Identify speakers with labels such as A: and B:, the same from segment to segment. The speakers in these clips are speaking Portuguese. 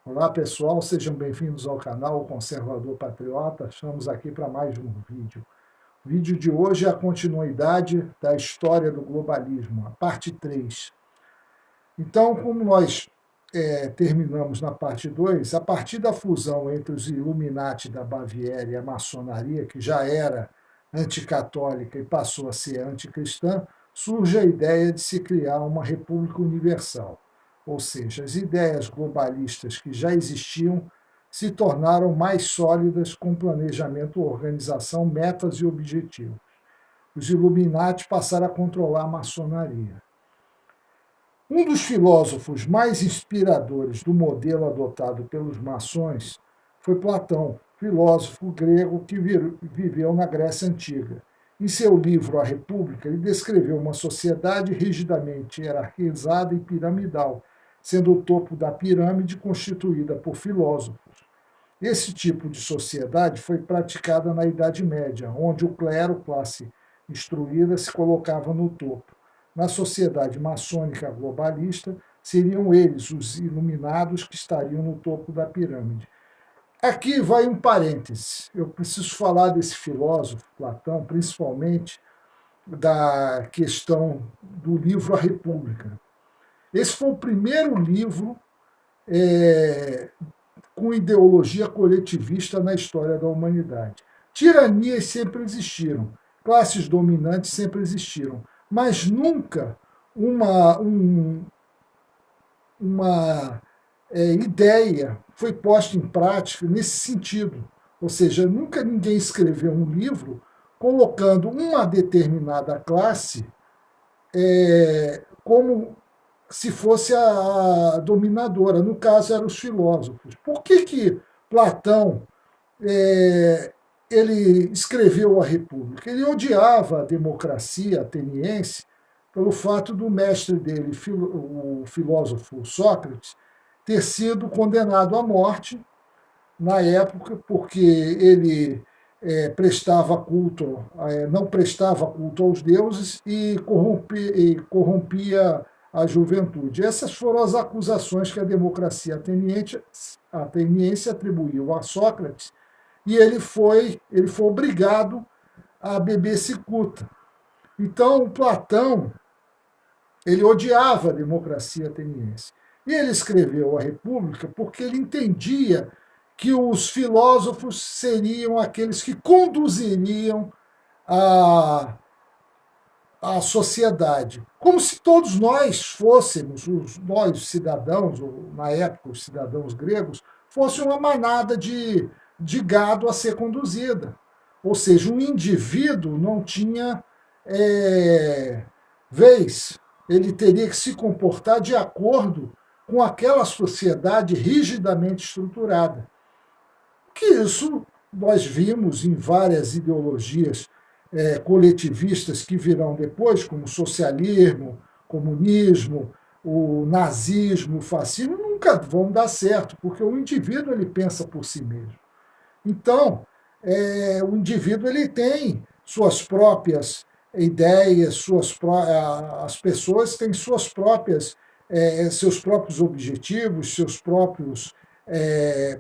A: Olá pessoal, sejam bem-vindos ao canal Conservador Patriota. Estamos aqui para mais um vídeo. O vídeo de hoje é a continuidade da história do globalismo, a parte 3. Então, como nós terminamos na parte 2, a partir da fusão entre os Illuminati da Baviera e a maçonaria, que já era anticatólica e passou a ser anticristã, surge a ideia de se criar uma república universal. Ou seja, as ideias globalistas que já existiam se tornaram mais sólidas com planejamento, organização, metas e objetivos. Os Illuminati passaram a controlar a maçonaria. Um dos filósofos mais inspiradores do modelo adotado pelos maçons foi Platão, filósofo grego que viveu na Grécia Antiga. Em seu livro A República, ele descreveu uma sociedade rigidamente hierarquizada e piramidal, sendo o topo da pirâmide constituída por filósofos. Esse tipo de sociedade foi praticada na Idade Média, onde o clero, classe instruída, se colocava no topo. Na sociedade maçônica globalista, seriam eles, os iluminados, que estariam no topo da pirâmide. Aqui vai um parêntese. Eu preciso falar desse filósofo, Platão, principalmente da questão do livro A República. Esse foi o primeiro livro com ideologia coletivista na história da humanidade. Tiranias sempre existiram, classes dominantes sempre existiram, mas nunca uma ideia foi posta em prática nesse sentido. Ou seja, nunca ninguém escreveu um livro colocando uma determinada classe como se fosse a dominadora. No caso, eram os filósofos. Por que Platão ele escreveu a República? Ele odiava a democracia ateniense pelo fato do mestre dele, o filósofo Sócrates, ter sido condenado à morte na época porque ele não prestava culto aos deuses e corrompia a juventude. Essas foram as acusações que a democracia ateniense atribuiu a Sócrates, e ele foi obrigado a beber cicuta. Então, Platão ele odiava a democracia ateniense. E ele escreveu a República porque ele entendia que os filósofos seriam aqueles que conduziriam a sociedade. Como se todos nós fôssemos, nós cidadãos, ou na época os cidadãos gregos, fosse uma manada de gado a ser conduzida. Ou seja, um indivíduo não tinha vez, ele teria que se comportar de acordo com aquela sociedade rigidamente estruturada. Que isso nós vimos em várias ideologias coletivistas que virão depois, como o socialismo, comunismo, o nazismo, o fascismo, nunca vão dar certo, porque o indivíduo ele pensa por si mesmo. Então, o indivíduo ele tem suas próprias ideias, as pessoas têm seus próprios objetivos, seus próprios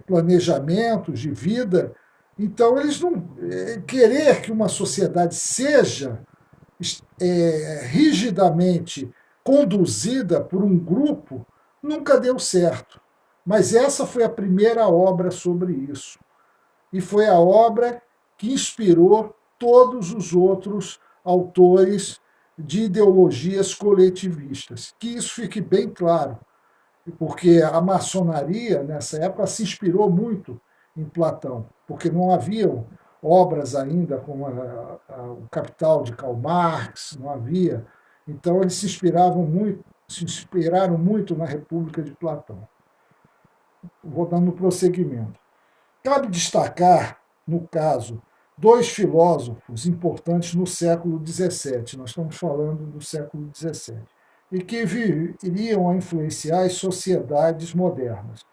A: planejamentos de vida. Então, eles não querer que uma sociedade seja rigidamente conduzida por um grupo nunca deu certo. Mas essa foi a primeira obra sobre isso. E foi a obra que inspirou todos os outros autores de ideologias coletivistas. Que isso fique bem claro, porque a maçonaria, nessa época, se inspirou muito em Platão, porque não haviam obras ainda como o Capital de Karl Marx, não havia. Então, eles se inspiraram muito na República de Platão. Vou dando prosseguimento. Cabe destacar, no caso, dois filósofos importantes no século XVII, nós estamos falando do século XVII, e que iriam a influenciar as sociedades modernas.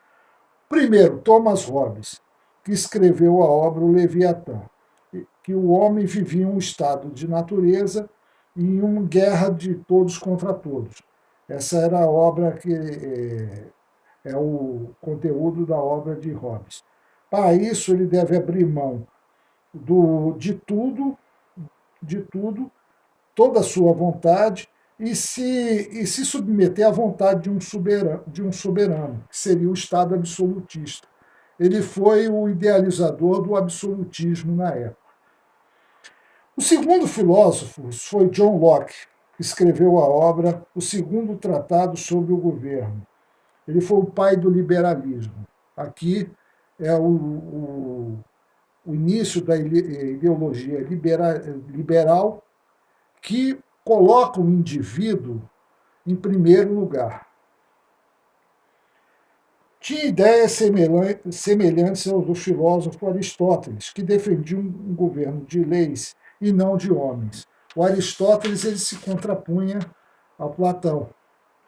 A: Primeiro, Thomas Hobbes, que escreveu a obra O Leviatã, que o homem vivia em um estado de natureza e em uma guerra de todos contra todos. Essa era a obra é o conteúdo da obra de Hobbes. Para isso, ele deve abrir mão de tudo, toda a sua vontade, e se submeter à vontade de um soberano, que seria o Estado absolutista. Ele foi o idealizador do absolutismo na época. O segundo filósofo foi John Locke, que escreveu a obra O Segundo Tratado sobre o Governo. Ele foi o pai do liberalismo. Aqui é o início da ideologia liberal que coloca o indivíduo em primeiro lugar. Tinha ideias semelhantes ao do filósofo Aristóteles, que defendia um governo de leis e não de homens. O Aristóteles ele se contrapunha a Platão.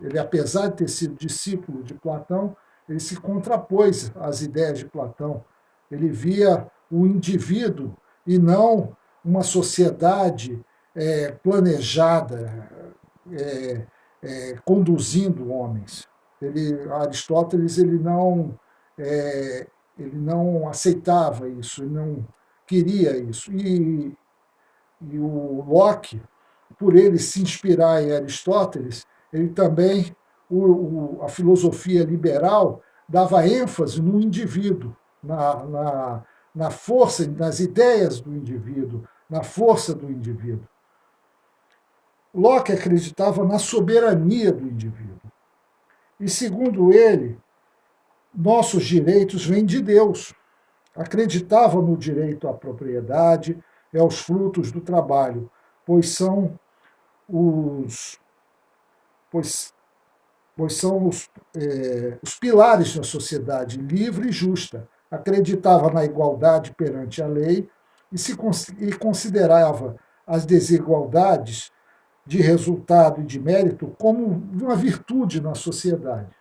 A: Ele, apesar de ter sido discípulo de Platão, ele se contrapôs às ideias de Platão. Ele via o indivíduo e não uma sociedade planejada, conduzindo homens. Aristóteles ele não aceitava isso, ele não queria isso. E o Locke, por ele se inspirar em Aristóteles, ele também, a filosofia liberal, dava ênfase no indivíduo, na força, nas ideias do indivíduo, na força do indivíduo. Locke acreditava na soberania do indivíduo. E, segundo ele, nossos direitos vêm de Deus. Acreditava no direito à propriedade e aos frutos do trabalho, pois são os pilares da sociedade livre e justa. Acreditava na igualdade perante a lei e considerava as desigualdades de resultado e de mérito como uma virtude na sociedade.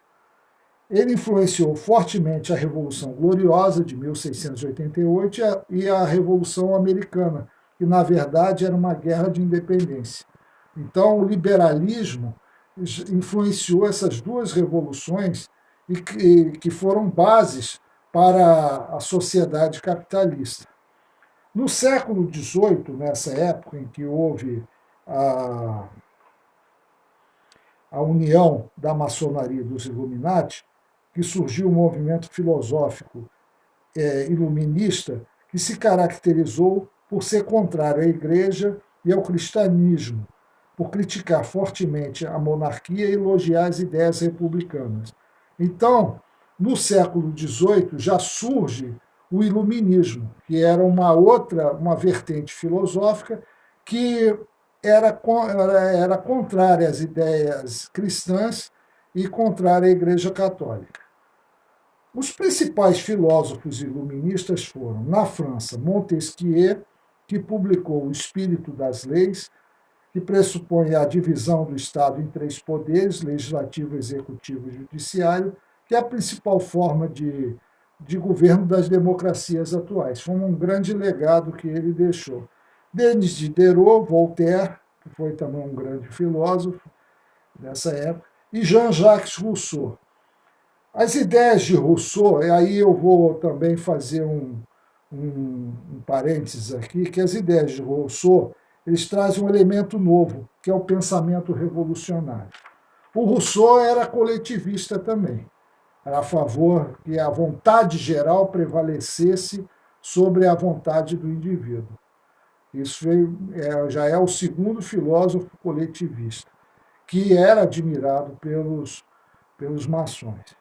A: Ele influenciou fortemente a Revolução Gloriosa de 1688 e a Revolução Americana, que na verdade era uma guerra de independência. Então, o liberalismo influenciou essas duas revoluções e que foram bases para a sociedade capitalista. No século XVIII, nessa época em que houve a união da maçonaria e dos Illuminati, que surgiu um movimento filosófico iluminista que se caracterizou por ser contrário à Igreja e ao cristianismo, por criticar fortemente a monarquia e elogiar as ideias republicanas. Então, no século XVIII já surge o iluminismo, que era uma vertente filosófica que era contrária às ideias cristãs e contrária à Igreja Católica. Os principais filósofos iluministas foram, na França, Montesquieu, que publicou O Espírito das Leis, que pressupõe a divisão do Estado em três poderes, legislativo, executivo e judiciário, que é a principal forma de governo das democracias atuais. Foi um grande legado que ele deixou. Denis Diderot, Voltaire, que foi também um grande filósofo dessa época, e Jean-Jacques Rousseau. As ideias de Rousseau, e aí eu vou também fazer um parênteses aqui, que as ideias de Rousseau, eles trazem um elemento novo, que é o pensamento revolucionário. O Rousseau era coletivista também, era a favor que a vontade geral prevalecesse sobre a vontade do indivíduo. Isso já é o segundo filósofo coletivista, que era admirado pelos maçons.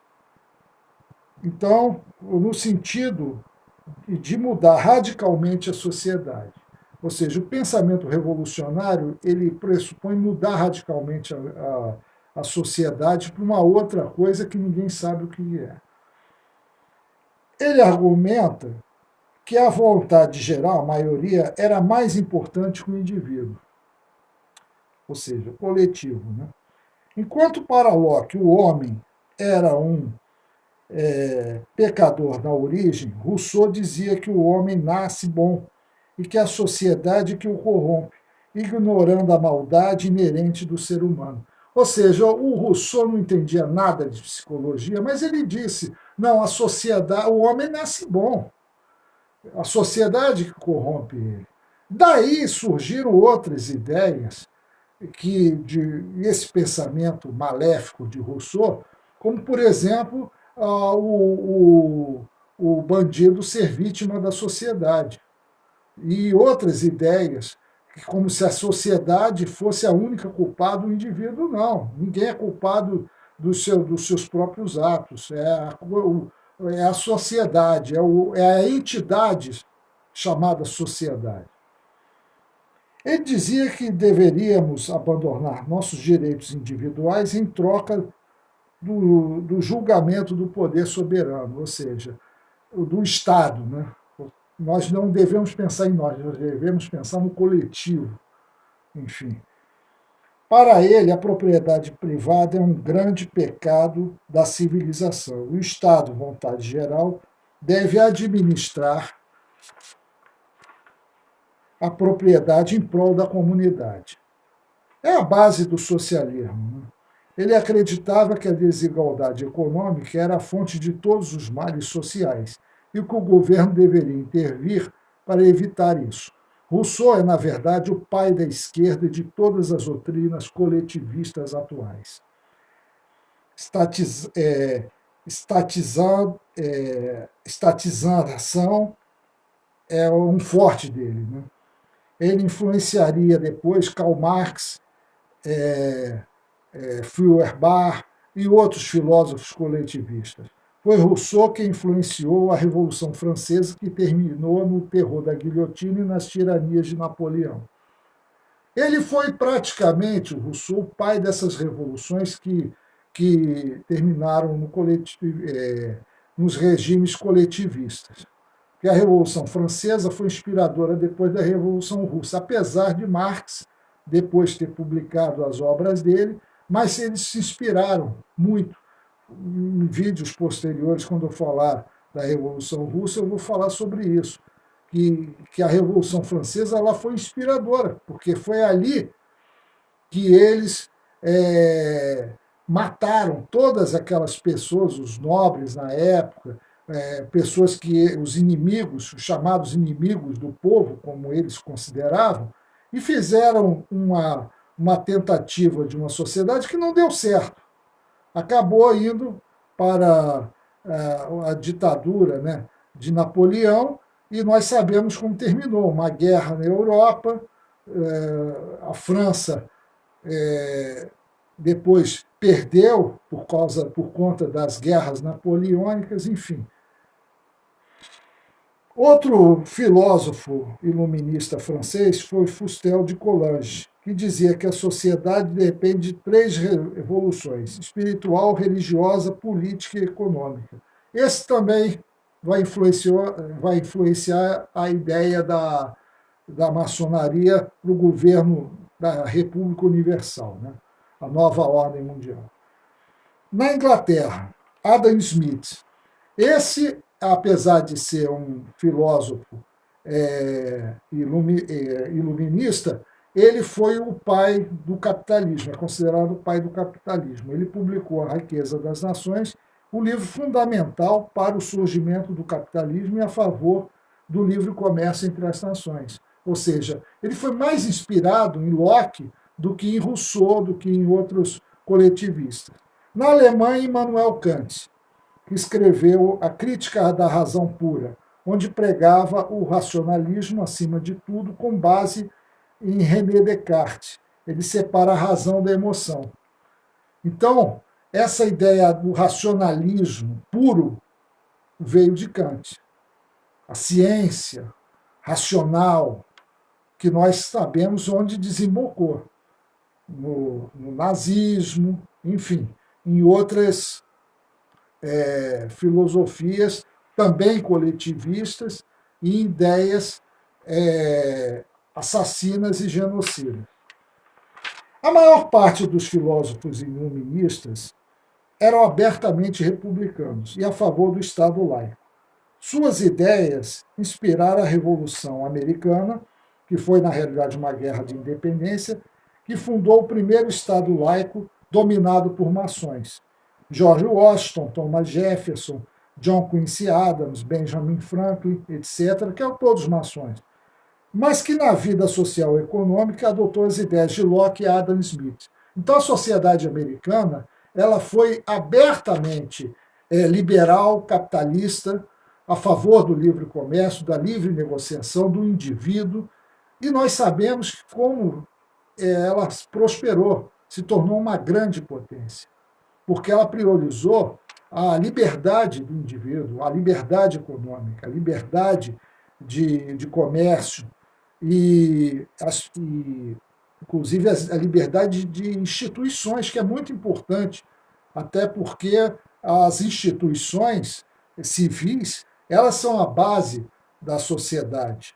A: Então, no sentido de mudar radicalmente a sociedade. Ou seja, o pensamento revolucionário ele pressupõe mudar radicalmente a sociedade para uma outra coisa que ninguém sabe o que é. Ele argumenta que a vontade geral, a maioria, era mais importante que o indivíduo. Ou seja, o coletivo. Né? Enquanto para Locke o homem era um pecador na origem, Rousseau dizia que o homem nasce bom e que a sociedade que o corrompe, ignorando a maldade inerente do ser humano. Ou seja, o Rousseau não entendia nada de psicologia, mas ele disse: não, a sociedade, o homem nasce bom, a sociedade que corrompe ele. Daí surgiram outras ideias esse pensamento maléfico de Rousseau, como, por exemplo, o bandido ser vítima da sociedade. E outras ideias, como se a sociedade fosse a única culpada do indivíduo. Não, ninguém é culpado dos seus próprios atos. É a sociedade, é a entidade chamada sociedade. Ele dizia que deveríamos abandonar nossos direitos individuais em troca do julgamento do poder soberano, ou seja, do Estado. Né? Nós não devemos pensar em nós devemos pensar no coletivo. Enfim. Para ele, a propriedade privada é um grande pecado da civilização. O Estado, vontade geral, deve administrar a propriedade em prol da comunidade. É a base do socialismo. Né? Ele acreditava que a desigualdade econômica era a fonte de todos os males sociais e que o governo deveria intervir para evitar isso. Rousseau é, na verdade, o pai da esquerda e de todas as doutrinas coletivistas atuais. Estatização é um forte dele. Né? Ele influenciaria depois Karl Marx, Feuerbach e outros filósofos coletivistas. Foi Rousseau quem influenciou a Revolução Francesa, que terminou no terror da guilhotina e nas tiranias de Napoleão. Ele foi praticamente, o Rousseau, o pai dessas revoluções que terminaram nos regimes coletivistas. Que a Revolução Francesa foi inspiradora depois da Revolução Russa, apesar de Marx depois ter publicado as obras dele, mas eles se inspiraram muito. Em vídeos posteriores, quando eu falar da Revolução Russa, eu vou falar sobre isso, que a Revolução Francesa ela foi inspiradora, porque foi ali que eles mataram todas aquelas pessoas, os nobres na época, pessoas que os inimigos, os chamados inimigos do povo, como eles consideravam, e fizeram uma tentativa de uma sociedade que não deu certo. Acabou indo para a ditadura, né, de Napoleão, e nós sabemos como terminou, uma guerra na Europa, a França depois perdeu por conta das guerras napoleônicas, enfim. Outro filósofo iluminista francês foi Fustel de Coulanges, que dizia que a sociedade depende de 3 revoluções: espiritual, religiosa, política e econômica. Esse também vai influenciar a ideia da maçonaria para o governo da República Universal, né? A nova ordem mundial. Na Inglaterra, Adam Smith. Esse, apesar de ser um filósofo iluminista, ele foi o pai do capitalismo, é considerado o pai do capitalismo. Ele publicou A Riqueza das Nações, um livro fundamental para o surgimento do capitalismo e a favor do livre comércio entre as nações. Ou seja, ele foi mais inspirado em Locke do que em Rousseau, do que em outros coletivistas. Na Alemanha, Immanuel Kant, que escreveu A Crítica da Razão Pura, onde pregava o racionalismo acima de tudo, com base em René Descartes. Ele separa a razão da emoção. Então, essa ideia do racionalismo puro veio de Kant. A ciência racional, que nós sabemos onde desembocou, no nazismo, enfim, em outras filosofias também coletivistas e ideias assassinas e genocidas. A maior parte dos filósofos iluministas eram abertamente republicanos e a favor do Estado laico. Suas ideias inspiraram a Revolução Americana, que foi, na realidade, uma guerra de independência, que fundou o primeiro Estado laico dominado por maçons. George Washington, Thomas Jefferson, John Quincy Adams, Benjamin Franklin, etc., que eram todos maçons, mas que na vida social e econômica adotou as ideias de Locke e Adam Smith. Então a sociedade americana ela foi abertamente liberal, capitalista, a favor do livre comércio, da livre negociação, do indivíduo, e nós sabemos como ela prosperou, se tornou uma grande potência, porque ela priorizou a liberdade do indivíduo, a liberdade econômica, a liberdade de comércio e inclusive a liberdade de instituições, que é muito importante, até porque as instituições civis elas são a base da sociedade.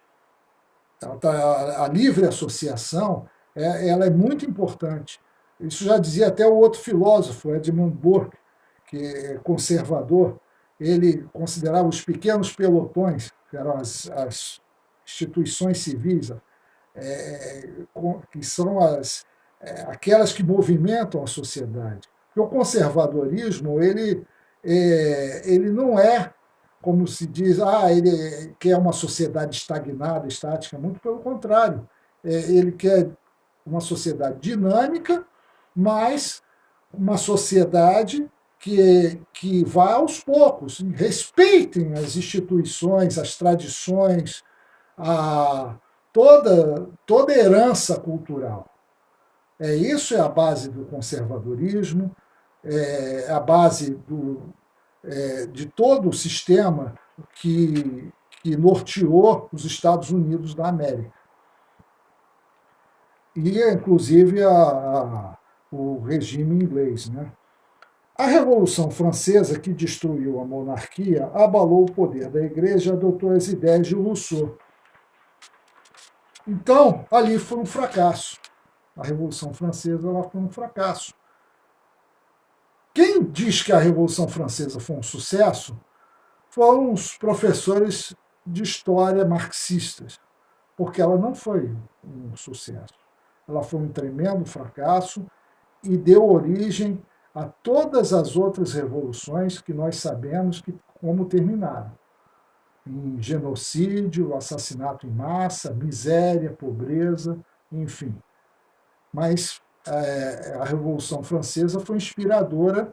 A: A livre associação ela é muito importante. Isso já dizia até o outro filósofo, Edmund Burke, que é conservador. Ele considerava os pequenos pelotões, que eram as instituições civis, que são aquelas que movimentam a sociedade. Porque o conservadorismo ele não é, como se diz, ele quer uma sociedade estagnada, estática, muito pelo contrário. Ele quer uma sociedade dinâmica, mas uma sociedade que vá aos poucos, respeitem as instituições, as tradições, toda herança cultural. Isso é a base do conservadorismo, é a base de todo o sistema que norteou os Estados Unidos da América. E, inclusive, o regime inglês. Né? A Revolução Francesa, que destruiu a monarquia, abalou o poder da Igreja e adotou as ideias de Rousseau. Então, ali foi um fracasso. A Revolução Francesa ela foi um fracasso. Quem diz que a Revolução Francesa foi um sucesso foram os professores de história marxistas, porque ela não foi um sucesso. Ela foi um tremendo fracasso e deu origem a todas as outras revoluções que nós sabemos como terminaram. Em genocídio, assassinato em massa, miséria, pobreza, enfim. Mas a Revolução Francesa foi inspiradora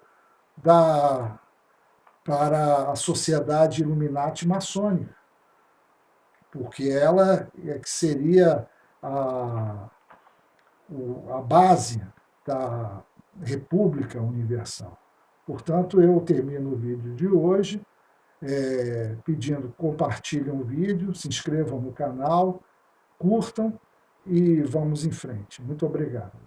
A: para a sociedade Illuminati maçônica, porque ela que seria a base da República Universal. Portanto, eu termino o vídeo de hoje pedindo que compartilhem o vídeo, se inscrevam no canal, curtam e vamos em frente. Muito obrigado.